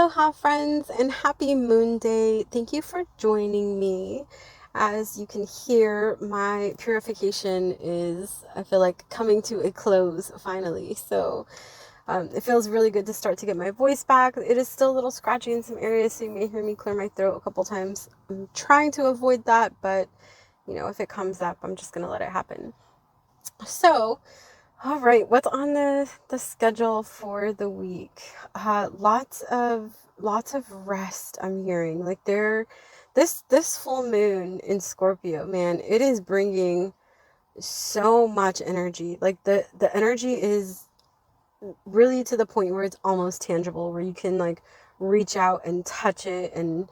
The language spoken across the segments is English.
Aloha, friends, and happy Moonday. Thank you for joining me. As you can hear, my purification is, I feel like, coming to a close finally. It feels really good to start to get my voice back. It is still a little scratchy in some areas, so you may hear me clear my throat a couple times. I'm trying to avoid that, but if it comes up, I'm just going to let it happen. So, all right, what's on the schedule for the week? Lots of rest. I'm hearing like this full moon in Scorpio, man, it is bringing so much energy. Like the energy is really to the point where it's almost tangible, where you can like reach out and touch it and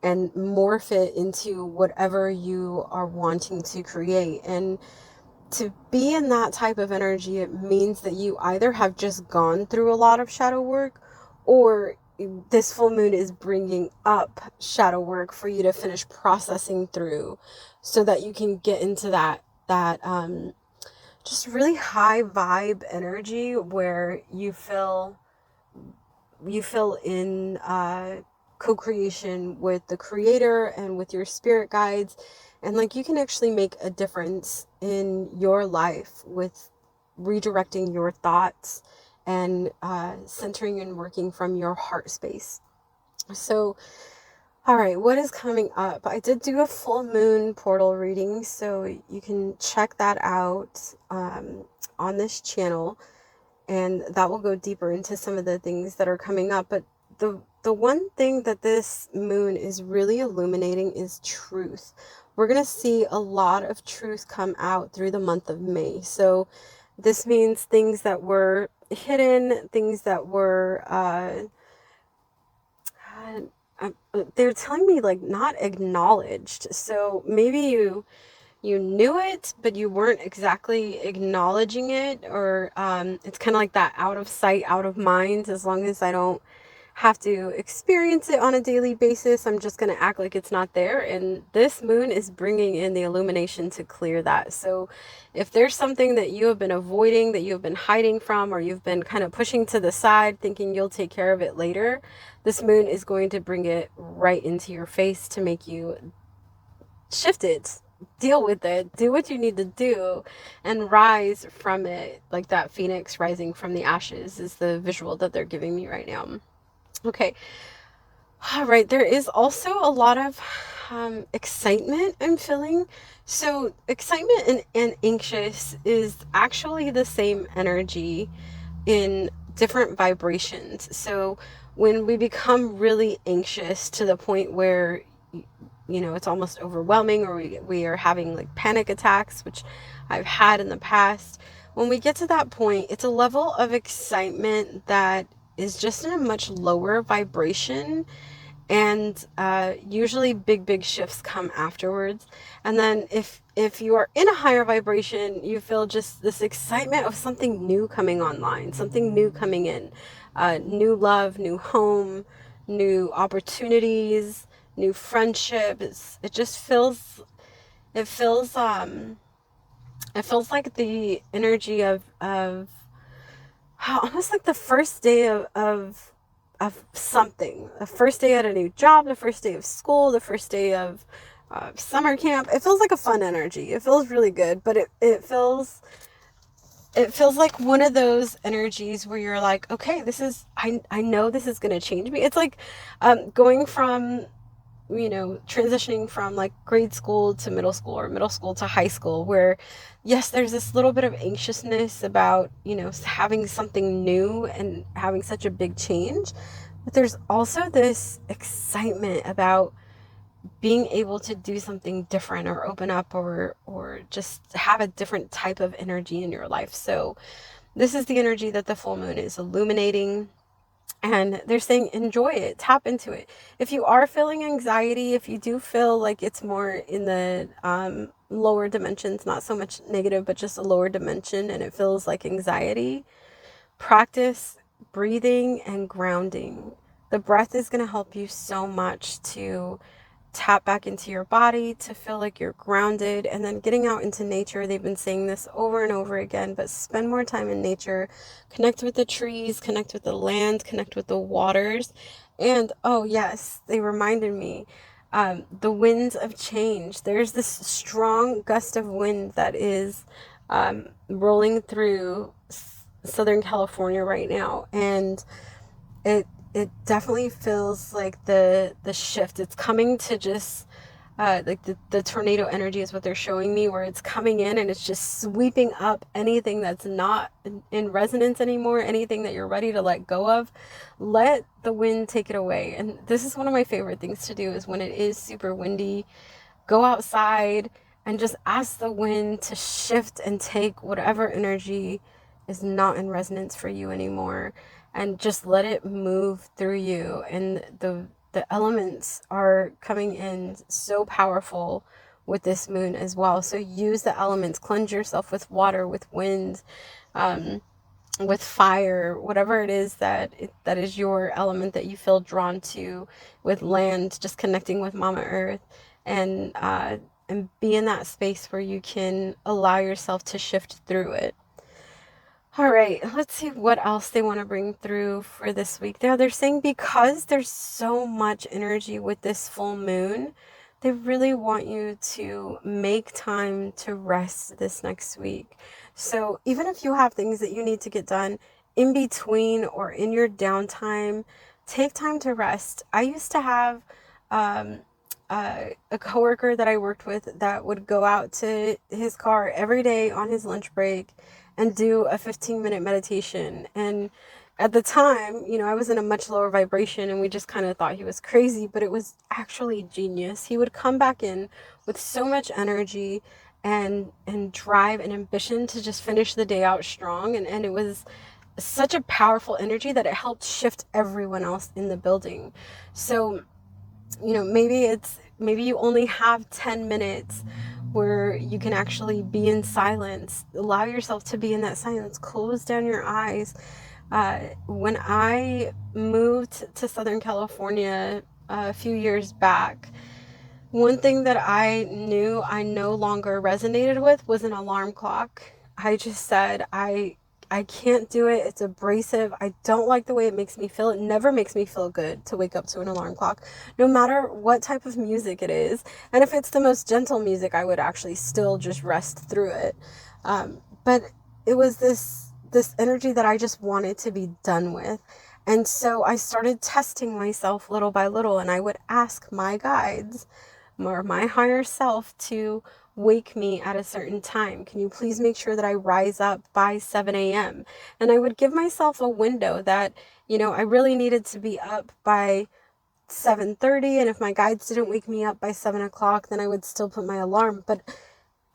morph it into whatever you are wanting to create. And to be in that type of energy, it means that you either have just gone through a lot of shadow work, or this full moon is bringing up shadow work for you to finish processing through, so that you can get into that just really high vibe energy where you feel in co-creation with the creator and with your spirit guides, and like you can actually make a difference in your life with redirecting your thoughts and centering and working from your heart space. So all right, what is coming up? I did do a full moon portal reading, so you can check that out on this channel, and that will go deeper into some of the things that are coming up. But the one thing that this moon is really illuminating is truth. We're going to see a lot of truth come out through the month of May. So this means things that were hidden, things that were they're telling me like not acknowledged. So maybe you knew it, but you weren't exactly acknowledging it, or it's kind of like that out of sight, out of mind. As long as I don't have to experience it on a daily basis, I'm just going to act like it's not there. And this moon is bringing in the illumination to clear that. So if there's something that you have been avoiding, that you have been hiding from, or you've been kind of pushing to the side thinking you'll take care of it later, this moon is going to bring it right into your face to make you shift it, deal with it, do what you need to do, and rise from it. Like that phoenix rising from the ashes is the visual that they're giving me right now. Okay. All right. There is also a lot of excitement I'm feeling. So excitement and anxious is actually the same energy in different vibrations. So when we become really anxious to the point where it's almost overwhelming, or we are having like panic attacks, which I've had in the past. When we get to that point, it's a level of excitement that is just in a much lower vibration, and usually big shifts come afterwards. And then if you are in a higher vibration, you feel just this excitement of something new coming online, something new coming in, new love, new home, new opportunities, new friendships. It feels like the energy of almost like the first day of something, the first day at a new job, the first day of school, the first day of summer camp. It feels like a fun energy. It feels really good, but it feels like one of those energies where you're like, okay, I know this is going to change me. It's like going from transitioning from like grade school to middle school, or middle school to high school, where yes, there's this little bit of anxiousness about having something new and having such a big change, but there's also this excitement about being able to do something different, or open up, or just have a different type of energy in your life. So this is the energy that the full moon is illuminating. And they're saying, enjoy it, tap into it. If you are feeling anxiety, if you do feel like it's more in the lower dimensions, not so much negative, but just a lower dimension, and it feels like anxiety, practice breathing and grounding. The breath is going to help you so much to tap back into your body to feel like you're grounded, and then getting out into nature. They've been saying this over and over again, but spend more time in nature, connect with the trees, connect with the land, connect with the waters. And oh yes, they reminded me, the winds of change. There's this strong gust of wind that is rolling through Southern California right now, and it definitely feels like the shift. It's coming to just like the tornado energy is what they're showing me, where it's coming in and it's just sweeping up anything that's not in resonance anymore, anything that you're ready to let go of. Let the wind take it away. And this is one of my favorite things to do, is when it is super windy, go outside and just ask the wind to shift and take whatever energy is not in resonance for you anymore, and just let it move through you. And the elements are coming in so powerful with this moon as well. So use the elements, cleanse yourself with water, with wind, with fire, whatever it is that is your element that you feel drawn to, with land, just connecting with Mama Earth, and be in that space where you can allow yourself to shift through it. All right, let's see what else they want to bring through for this week. They're saying because there's so much energy with this full moon, they really want you to make time to rest this next week. So even if you have things that you need to get done in between or in your downtime, take time to rest. I used to have a coworker that I worked with that would go out to his car every day on his lunch break and do a 15-minute meditation. And at the time, I was in a much lower vibration, and we just kind of thought he was crazy, but it was actually genius. He would come back in with so much energy and drive and ambition to just finish the day out strong. And it was such a powerful energy that it helped shift everyone else in the building. So, maybe you only have 10 minutes where you can actually be in silence. Allow yourself to be in that silence. Close down your eyes. When I moved to Southern California a few years back, one thing that I knew I no longer resonated with was an alarm clock. I just said, I can't do it. It's abrasive. I don't like the way it makes me feel. It never makes me feel good to wake up to an alarm clock, no matter what type of music it is. And if it's the most gentle music, I would actually still just rest through it. But it was this energy that I just wanted to be done with. And so I started testing myself little by little, and I would ask my guides or my higher self to wake me at a certain time. Can you please make sure that I rise up by 7 a.m.? And I would give myself a window that, I really needed to be up by 7:30. And if my guides didn't wake me up by 7 o'clock, then I would still put my alarm. But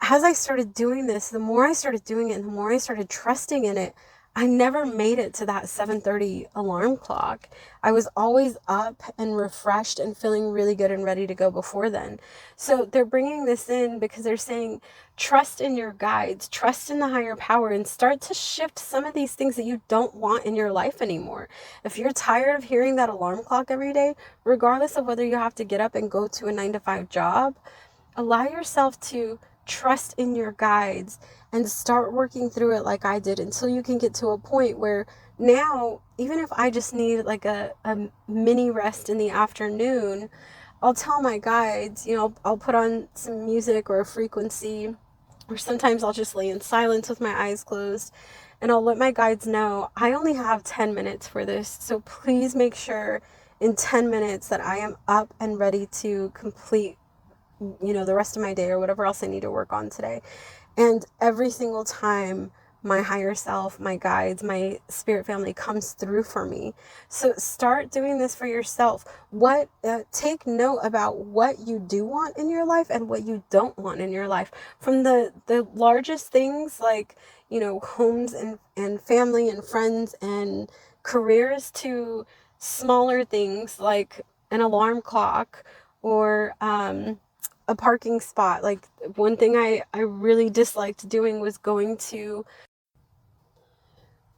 as I started doing this, the more I started doing it and the more I started trusting in it, I never made it to that 7:30 alarm clock. I was always up and refreshed and feeling really good and ready to go before then. So they're bringing this in because they're saying, trust in your guides, trust in the higher power, and start to shift some of these things that you don't want in your life anymore. If you're tired of hearing that alarm clock every day, regardless of whether you have to get up and go to a 9-to-5 job, allow yourself to trust in your guides and start working through it like I did, until you can get to a point where now, even if I just need like a mini rest in the afternoon, I'll tell my guides, I'll put on some music or a frequency, or sometimes I'll just lay in silence with my eyes closed, and I'll let my guides know I only have 10 minutes for this. So please make sure in 10 minutes that I am up and ready to complete the rest of my day or whatever else I need to work on today. And every single time, my higher self, my guides, my spirit family comes through for me. So start doing this for yourself. Take note about what you do want in your life and what you don't want in your life. From the largest things like, homes and family and friends and careers, to smaller things like an alarm clock or a parking spot. Like, one thing I really disliked doing was going to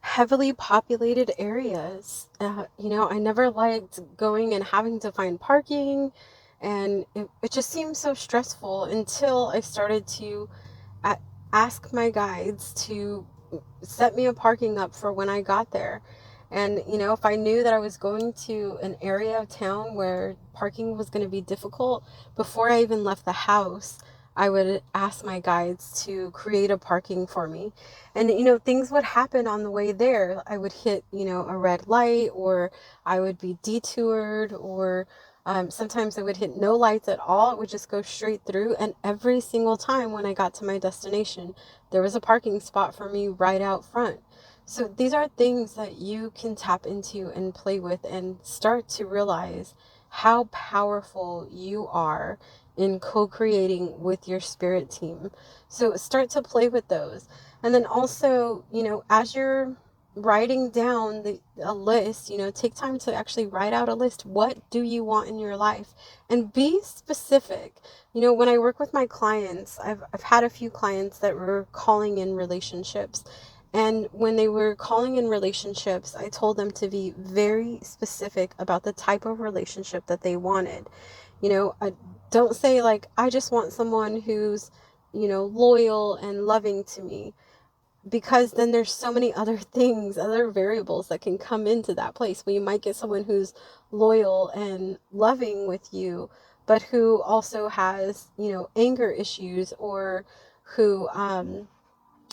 heavily populated areas. I never liked going and having to find parking And it just seemed so stressful until I started to ask my guides to set me a parking up for when I got there. And, if I knew that I was going to an area of town where parking was going to be difficult, before I even left the house, I would ask my guides to create a parking for me. And, things would happen on the way there. I would hit, a red light, or I would be detoured, or sometimes I would hit no lights at all. It would just go straight through. And every single time when I got to my destination, there was a parking spot for me right out front. So these are things that you can tap into and play with and start to realize how powerful you are in co-creating with your spirit team. So start to play with those. And then also, as you're writing down a list, take time to actually write out a list. What do you want in your life? And be specific. When I work with my clients, I've had a few clients that were calling in relationships. And when they were calling in relationships, I told them to be very specific about the type of relationship that they wanted. I don't say like, I just want someone who's, loyal and loving to me, because then there's so many other things, other variables that can come into that place. Well, you might get someone who's loyal and loving with you, but who also has, anger issues, or who,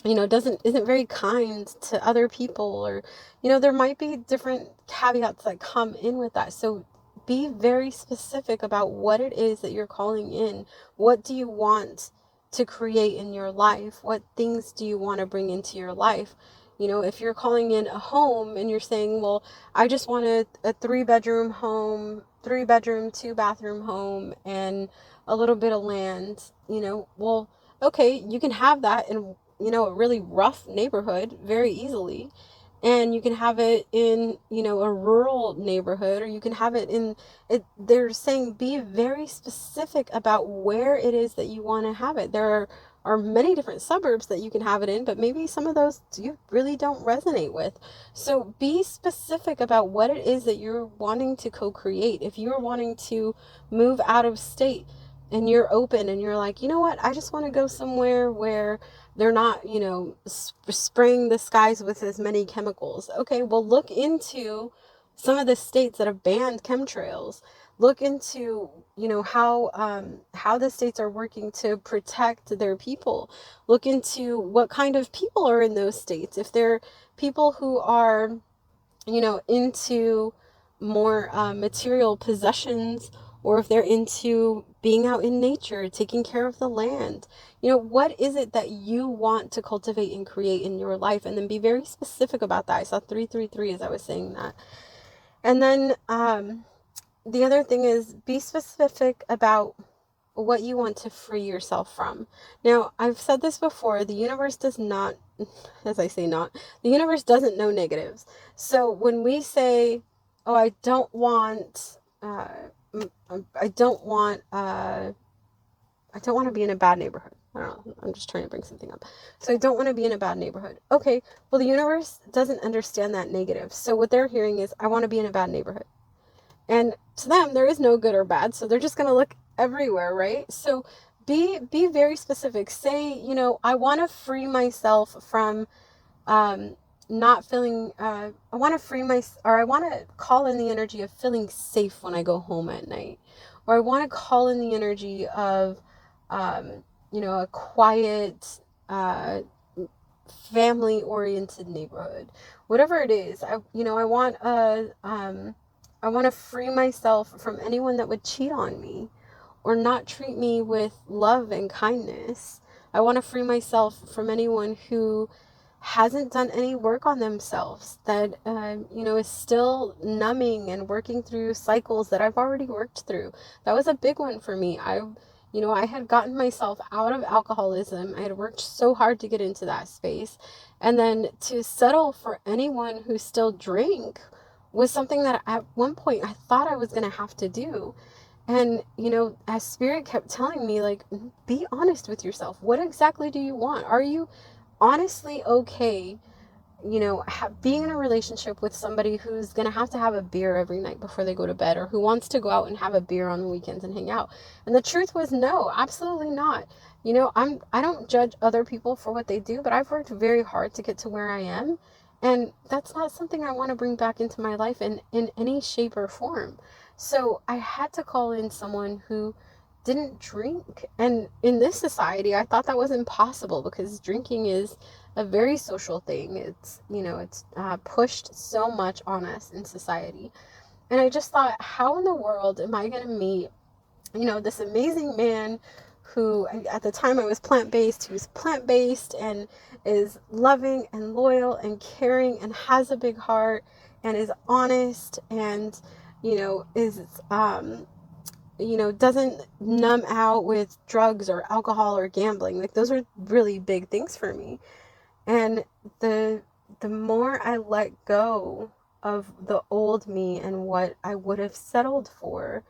isn't very kind to other people, or, there might be different caveats that come in with that. So be very specific about what it is that you're calling in. What do you want to create in your life? What things do you want to bring into your life? If you're calling in a home and you're saying, well, I just want a 3-bedroom home, 3-bedroom, 2-bathroom home, and a little bit of land, well, okay, you can have that in, a really rough neighborhood very easily. And you can have it in, a rural neighborhood, or you can have it in it. They're saying be very specific about where it is that you want to have it. There are many different suburbs that you can have it in, but maybe some of those you really don't resonate with. So be specific about what it is that you're wanting to co-create. If you're wanting to move out of state, and you're open and you're like, what, I just want to go somewhere where they're not, spraying the skies with as many chemicals. Okay, well, look into some of the states that have banned chemtrails. Look into, how the states are working to protect their people. Look into what kind of people are in those states. If they're people who are, into more material possessions, or if they're into being out in nature, taking care of the land. What is it that you want to cultivate and create in your life? And then be very specific about that. I saw 333 as I was saying that. And then the other thing is, be specific about what you want to free yourself from. Now, I've said this before, the universe does not, as I say not, the universe doesn't know negatives. So when we say, oh, I don't want, I don't want, I don't want to be in a bad neighborhood. I don't know. I'm just trying to bring something up. So I don't want to be in a bad neighborhood. Okay, well, the universe doesn't understand that negative. So what they're hearing is, I want to be in a bad neighborhood. And to them, there is no good or bad. So they're just going to look everywhere, right? So be very specific. Say, I want to free myself from not feeling, I want to or I want to call in the energy of feeling safe when I go home at night. Or I want to call in the energy of, a quiet, family oriented neighborhood. Whatever it is, I want to free myself from anyone that would cheat on me or not treat me with love and kindness. I want to free myself from anyone who hasn't done any work on themselves, that, is still numbing and working through cycles that I've already worked through. That was a big one for me. I had gotten myself out of alcoholism. I had worked so hard to get into that space. And then to settle for anyone who still drank was something that at one point I thought I was going to have to do. And, as spirit kept telling me, like, be honest with yourself. What exactly do you want? Are you honestly okay, being in a relationship with somebody who's going to have a beer every night before they go to bed, or who wants to go out and have a beer on the weekends and hang out. And the truth was, no, absolutely not. I don't judge other people for what they do, but I've worked very hard to get to where I am. And that's not something I want to bring back into my life in any shape or form. So I had to call in someone who didn't drink. And in this society, I thought that was impossible, because drinking is a very social thing. It's pushed so much on us in society. And I just thought, how in the world am I going to meet, this amazing man who, at the time I was plant-based, who's plant-based and is loving and loyal and caring and has a big heart and is honest and, is, doesn't numb out with drugs or alcohol or gambling. Like, those are really big things for me. And the more I let go of the old me and what I would have settled for,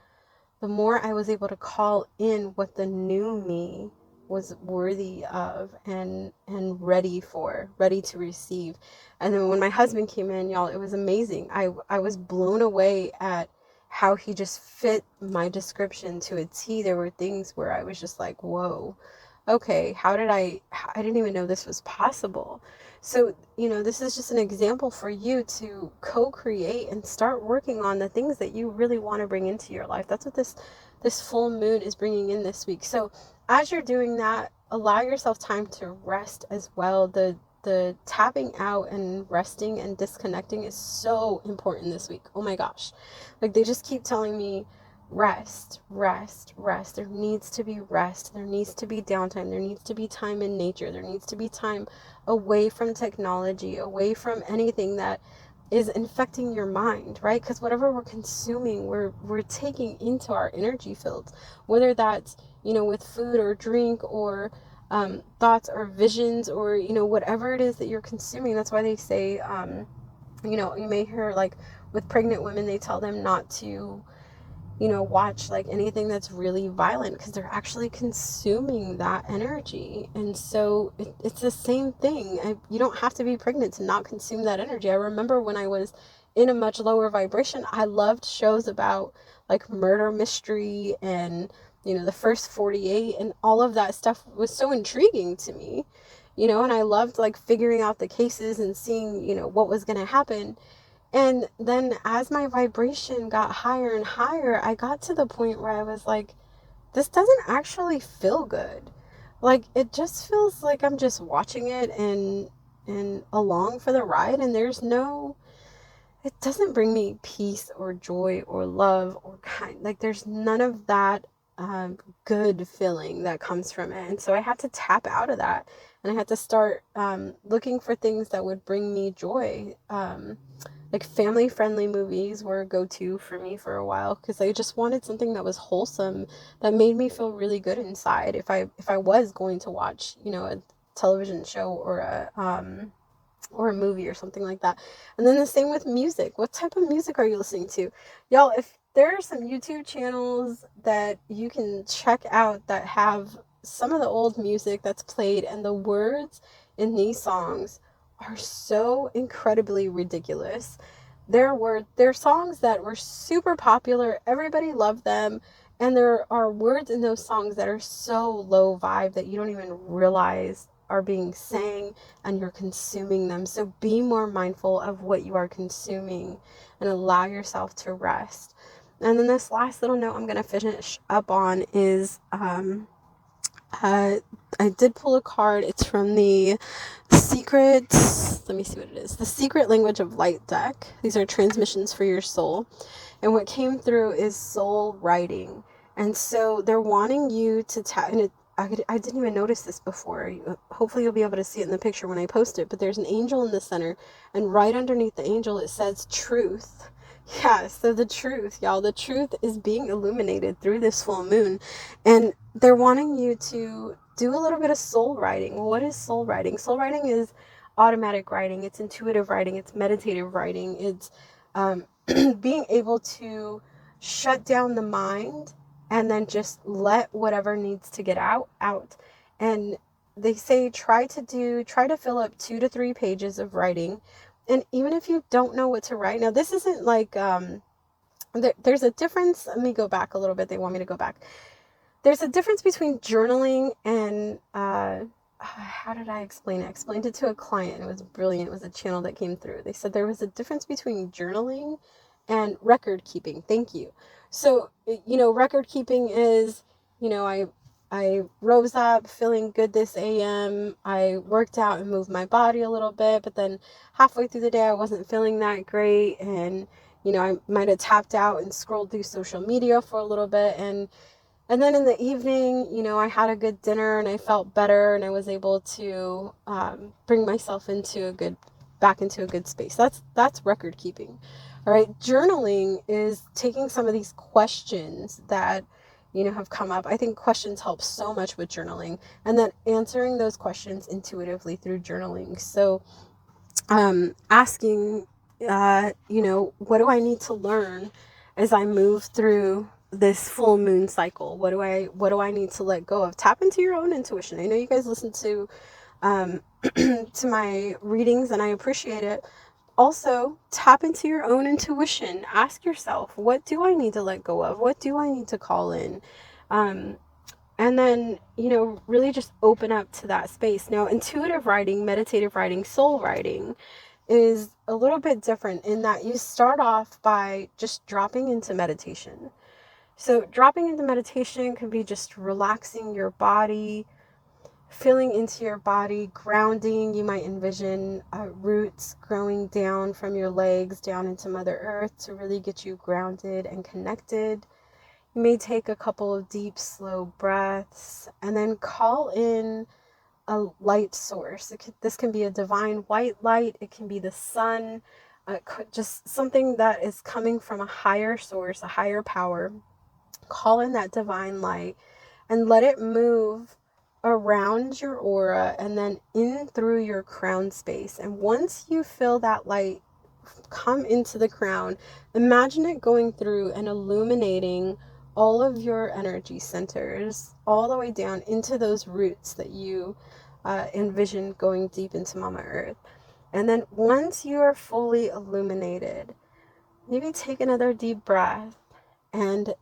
the more I was able to call in what the new me was worthy of and ready to receive. And then when my husband came in, y'all, it was amazing. I was blown away at how he just fit my description to a T. There were things where I was just like, whoa, okay, I didn't even know this was possible. So, this is just an example for you to co-create and start working on the things that you really want to bring into your life. That's what this full moon is bringing in this week. So as you're doing that, allow yourself time to rest as well. The tapping out and resting and disconnecting is so important this week. Oh my gosh. Like, they just keep telling me, rest. There needs to be rest. There needs to be downtime. There needs to be time in nature. There needs to be time away from technology, away from anything that is infecting your mind, right? Because whatever we're consuming, we're taking into our energy fields, whether that's, with food or drink or thoughts or visions or, whatever it is that you're consuming. That's why they say, you may hear, like, with pregnant women, they tell them not to, watch like anything that's really violent, because they're actually consuming that energy. And so it's the same thing. You don't have to be pregnant to not consume that energy. I remember when I was in a much lower vibration, I loved shows about like murder mystery and, the first 48 and all of that stuff was so intriguing to me, and I loved like figuring out the cases and seeing, what was going to happen. And then as my vibration got higher and higher, I got to the point where I was like, this doesn't actually feel good. Like, it just feels like I'm just watching it and along for the ride, and it doesn't bring me peace or joy or love or kind. Like, there's none of that good feeling that comes from it. And so I had to tap out of that, and I had to start looking for things that would bring me joy. Like, family-friendly movies were a go-to for me for a while, because I just wanted something that was wholesome, that made me feel really good inside. If I was going to watch, a television show or a movie or something like that. And then the same with music. What type of music are you listening to? Y'all, if there are some YouTube channels that you can check out that have some of the old music that's played, and the words in these songs are so incredibly ridiculous. There are songs that were super popular, everybody loved them, and there are words in those songs that are so low vibe that you don't even realize are being sang, and you're consuming them. So be more mindful of what you are consuming and allow yourself to rest. And then this last little note I'm going to finish up on is I did pull a card. It's from the Secret, let me see what it is. The Secret Language of Light deck. These are transmissions for your soul. And what came through is soul writing. And so they're wanting you to tap, and I didn't even notice this before. Hopefully you'll be able to see it in the picture when I post it, but there's an angel in the center, and right underneath the angel it says truth. Yeah, so the truth, y'all, the truth is being illuminated through this full moon. And they're wanting you to do a little bit of soul writing. What is soul writing? Soul writing is automatic writing. It's intuitive writing. It's meditative writing. It's being able to shut down the mind and then just let whatever needs to get out. And they say try to fill up 2 to 3 pages of writing. And even if you don't know what to write, now this isn't like, there's a difference. Let me go back a little bit. They want me to go back. There's a difference between journaling and, how did I explain it? I explained it to a client. It was brilliant. It was a channel that came through. They said there was a difference between journaling and record keeping. Thank you. So, record keeping is, I rose up feeling good this AM. I worked out and moved my body a little bit, but then halfway through the day, I wasn't feeling that great. And, I might have tapped out and scrolled through social media for a little bit. And then in the evening, I had a good dinner and I felt better and I was able to bring myself back into a good space. That's record keeping. All right. Journaling is taking some of these questions that, have come up. I think questions help so much with journaling, and then answering those questions intuitively through journaling. So asking, what do I need to learn as I move through this full moon cycle? What do I need to let go of? Tap into your own intuition. I know you guys listen to to my readings, and I appreciate it. Also, tap into your own intuition. Ask yourself, what do I need to let go of? What do I need to call in? And then, really just open up to that space. Now, intuitive writing, meditative writing, soul writing is a little bit different in that you start off by just dropping into meditation. So dropping into meditation can be just relaxing your body, feeling into your body, grounding. You might envision roots growing down from your legs down into Mother Earth to really get you grounded and connected. You may take a couple of deep, slow breaths and then call in a light source. This can be a divine white light. It can be the sun, just something that is coming from a higher source, a higher power. Call in that divine light and let it move around your aura and then in through your crown space. And once you feel that light come into the crown, imagine it going through and illuminating all of your energy centers all the way down into those roots that you envision going deep into Mama Earth. And then once you are fully illuminated, maybe take another deep breath and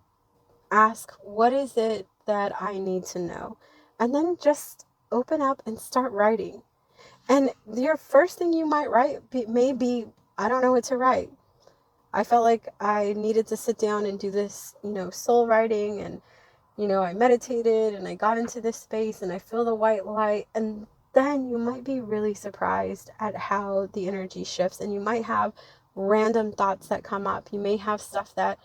ask, what is it that I need to know? And then just open up and start writing. And your first thing you might write may be, I don't know what to write. I felt like I needed to sit down and do this, soul writing, and, I meditated and I got into this space and I feel the white light. And then you might be really surprised at how the energy shifts, and you might have random thoughts that come up. You may have stuff that,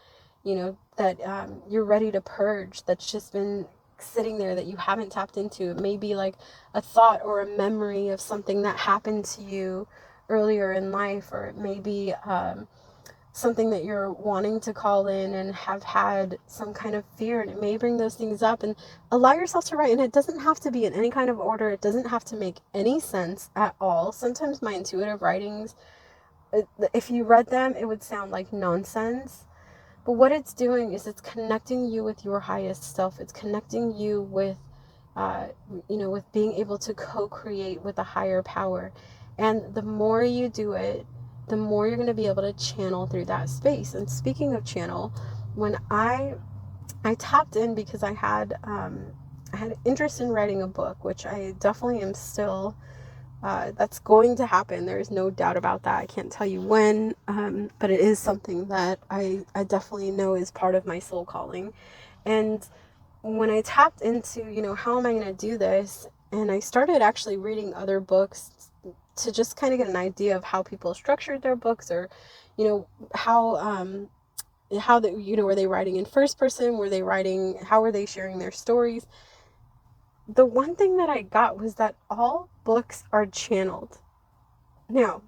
you're ready to purge, that's just been sitting there that you haven't tapped into. It may be like a thought or a memory of something that happened to you earlier in life, or it may be something that you're wanting to call in and have had some kind of fear, and it may bring those things up. And allow yourself to write, and it doesn't have to be in any kind of order. It doesn't have to make any sense at all. Sometimes my intuitive writings, if you read them, it would sound like nonsense. But what it's doing is it's connecting you with your highest self. It's connecting you with, with being able to co-create with a higher power. And the more you do it, the more you're going to be able to channel through that space. And speaking of channel, when I tapped in because I had interest in writing a book, which I definitely am still. That's going to happen. There's no doubt about that. I can't tell you when, but it is something that I definitely know is part of my soul calling. And when I tapped into, how am I going to do this? And I started actually reading other books to just kind of get an idea of how people structured their books, or, how they, were they writing in first person? How were they sharing their stories? The one thing that I got was that all books are channeled. Now,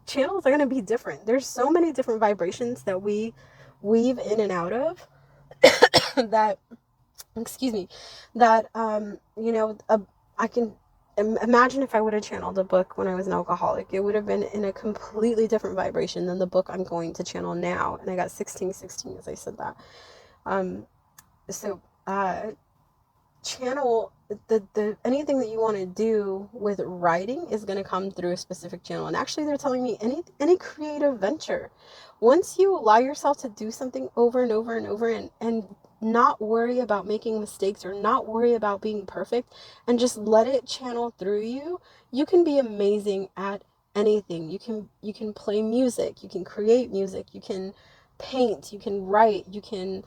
channels are going to be different. There's so many different vibrations that we weave in and out of that, I can imagine if I would have channeled a book when I was an alcoholic, it would have been in a completely different vibration than the book I'm going to channel now. And I got 1616 as I said that. Channel the anything that you want to do with writing is going to come through a specific channel. And actually, they're telling me any creative venture, once you allow yourself to do something over and over and over, and not worry about making mistakes or not worry about being perfect, and just let it channel through you, you can be amazing at anything. You can play music, you can create music, you can paint, you can write, you can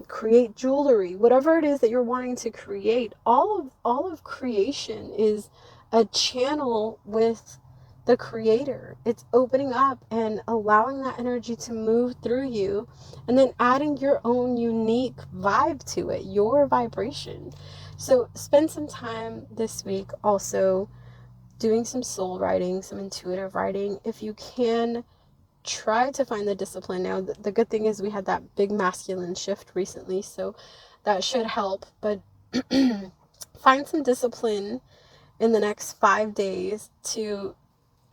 create jewelry, whatever it is that you're wanting to create. All of creation is a channel with the creator. It's opening up and allowing that energy to move through you, and then adding your own unique vibe to it, your vibration. So spend some time this week also doing some soul writing, some intuitive writing. If you can, try to find the discipline. Now, the good thing is we had that big masculine shift recently, so that should help. But find some discipline in the next 5 days to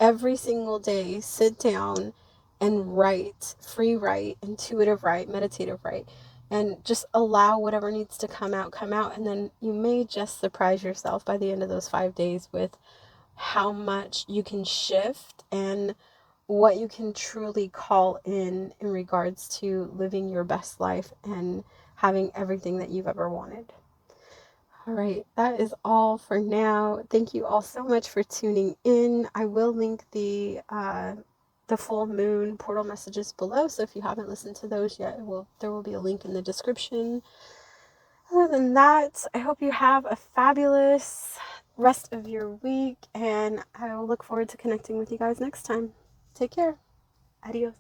every single day sit down and write, free write, intuitive write, meditative write, and just allow whatever needs to come out, come out. And then you may just surprise yourself by the end of those 5 days with how much you can shift and what you can truly call in regards to living your best life and having everything that you've ever wanted. All right, that is all for now. Thank you all so much for tuning in. I will link the full moon portal messages below, so if you haven't listened to those yet, there will be a link in the description. Other than that, I hope you have a fabulous rest of your week, and I will look forward to connecting with you guys next time. Take care. Adios.